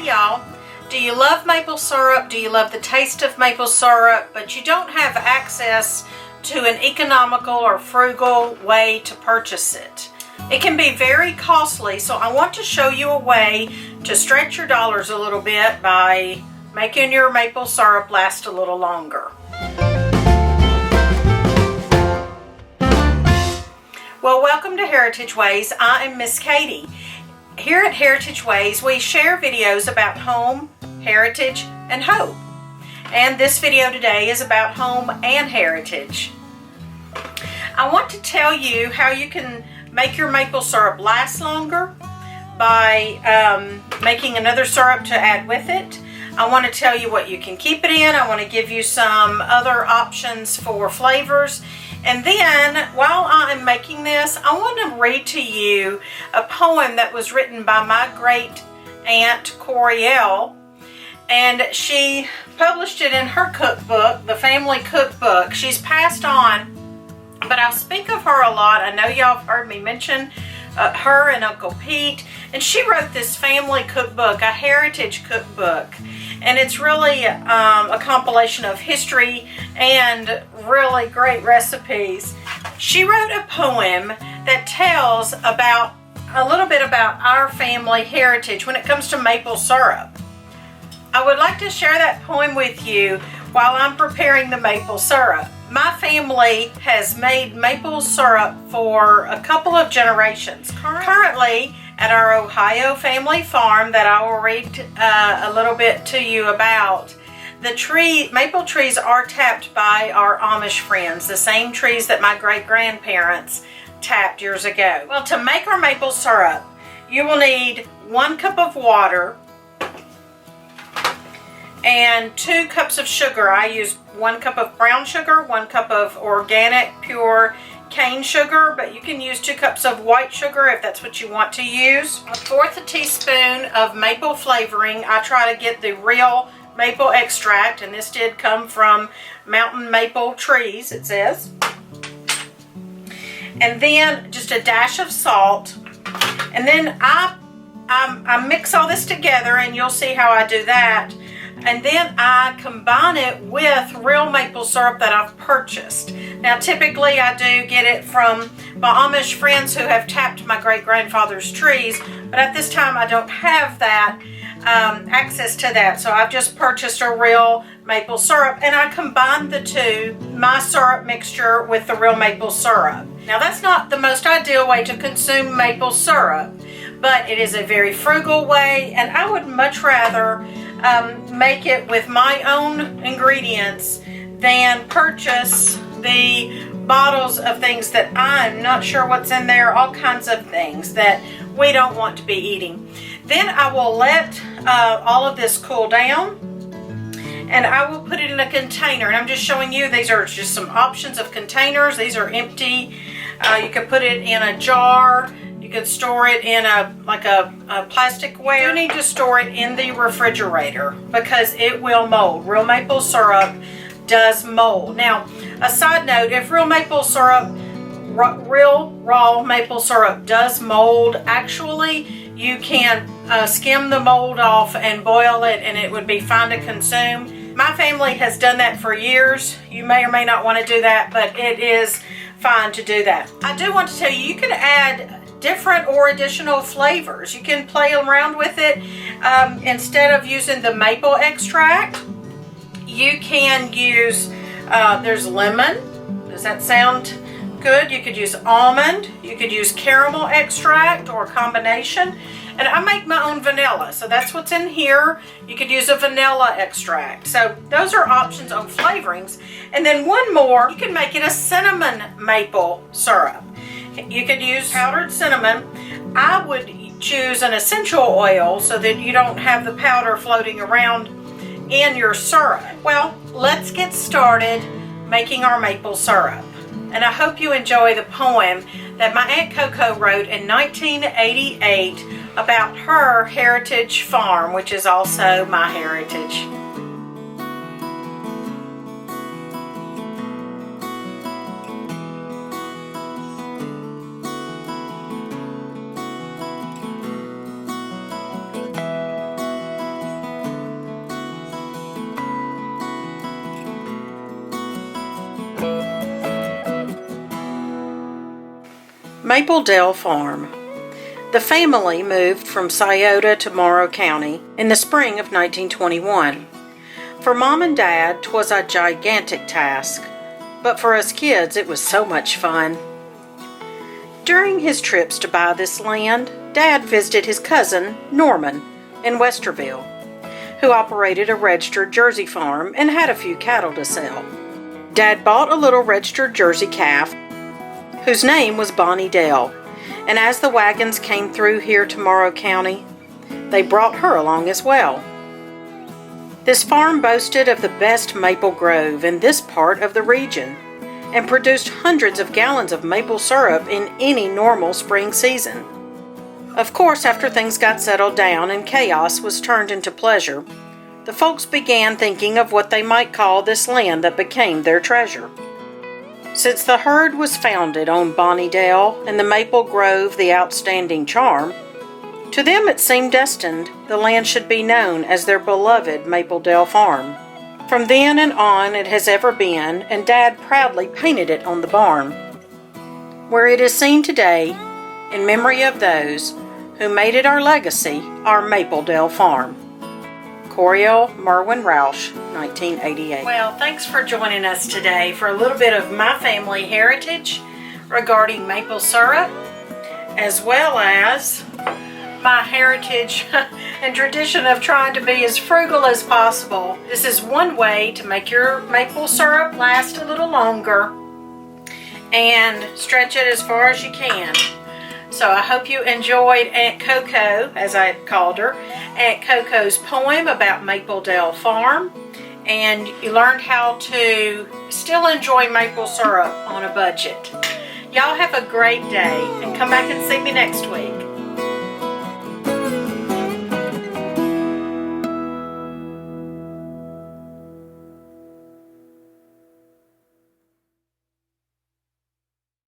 y'all. Do you love maple syrup? Do you love the taste of maple syrup, but you don't have access to an economical or frugal way to purchase it? It can be very costly, so I want to show you a way to stretch your dollars a little bit by making your maple syrup last a little longer. Well, welcome to Heritage Ways. I am Miss Katie. Here at Heritage Ways, we share videos about home, heritage, and hope. And this video today is about home and heritage. I want to tell you how you can make your maple syrup last longer by making another syrup to add with it. I want to tell you what you can keep it in. I want to give you some other options for flavors. And then, while I'm making this, I want to read to you a poem that was written by my great aunt Coriel, and she published it in her cookbook, the family cookbook. She's passed on, but I'll speak of her a lot. I know y'all have heard me mention her and Uncle Pete, and she wrote this family cookbook, a heritage cookbook, and it's really a compilation of history and really great recipes. She wrote a poem that tells about a little bit about our family heritage when it comes to maple syrup. I would like to share that poem with you while I'm preparing the maple syrup. My family has made maple syrup for a couple of generations. Currently, at our Ohio family farm that I will read a little bit to you about, the maple trees are tapped by our Amish friends, the same trees that my great-grandparents tapped years ago. Well, to make our maple syrup, you will need 1 cup of water and 2 cups of sugar. I use 1 cup of brown sugar, 1 cup of organic pure cane sugar, but you can use 2 cups of white sugar if that's what you want to use. 1/4 teaspoon of maple flavoring. I try to get the real maple extract, and this did come from mountain maple trees, it says. And then just a dash of salt. And then I mix all this together, and you'll see how I do that. And then I combine it with real maple syrup that I've purchased. Now, typically I do get it from my Amish friends who have tapped my great-grandfather's trees, but at this time I don't have that access to that, so I've just purchased a real maple syrup, and I combine the two, my syrup mixture with the real maple syrup. Now, that's not the most ideal way to consume maple syrup, but it is a very frugal way, and I would much rather make it with my own ingredients than purchase the bottles of things that I'm not sure what's in there, all kinds of things that we don't want to be eating. Then I will let all of this cool down, and I will put it in a container. And I'm just showing you, these are just some options of containers. These are empty. You can put it in a jar. You can store it in a plasticware. You need to store it in the refrigerator because it will mold. Real maple syrup does mold. Now, a side note, if real raw maple syrup does mold, actually you can skim the mold off and boil it, and it would be fine to consume. My family has done that for years. You may or may not want to do that, but it is fine to do that. I do want to tell you, you can add different or additional flavors. You can play around with it. Instead of using the maple extract, you can use, there's lemon. Does that sound good? You could use almond. You could use caramel extract or a combination. And I make my own vanilla, so that's what's in here. You could use a vanilla extract. So those are options on flavorings. And then one more, you can make it a cinnamon maple syrup. You could use powdered cinnamon. I would choose an essential oil so that you don't have the powder floating around in your syrup. Well, let's get started making our maple syrup. And I hope you enjoy the poem that my Aunt Coco wrote in 1988 about her heritage farm, which is also my heritage. Maple Dell Farm. The family moved from Scioto to Morrow County in the spring of 1921. For Mom and Dad, 'twas a gigantic task, but for us kids it was so much fun. During his trips to buy this land, Dad visited his cousin, Norman, in Westerville, who operated a registered Jersey farm and had a few cattle to sell. Dad bought a little registered Jersey calf, whose name was Bonnie Dell, and as the wagons came through here to Morrow County, they brought her along as well. This farm boasted of the best maple grove in this part of the region and produced hundreds of gallons of maple syrup in any normal spring season. Of course, after things got settled down and chaos was turned into pleasure, the folks began thinking of what they might call this land that became their treasure. Since the herd was founded on Bonnie Dell and the maple grove the outstanding charm, to them it seemed destined the land should be known as their beloved Maple Dell Farm. From then and on it has ever been, and Dad proudly painted it on the barn, where it is seen today in memory of those who made it our legacy, our Maple Dell Farm. Coriel Merwin Roush, 1988. Well, thanks for joining us today for a little bit of my family heritage regarding maple syrup, as well as my heritage and tradition of trying to be as frugal as possible. This is one way to make your maple syrup last a little longer and stretch it as far as you can. So I hope you enjoyed Aunt Coco, as I called her, Aunt Coco's poem about Maple Dell Farm, and you learned how to still enjoy maple syrup on a budget. Y'all have a great day, and come back and see me next week.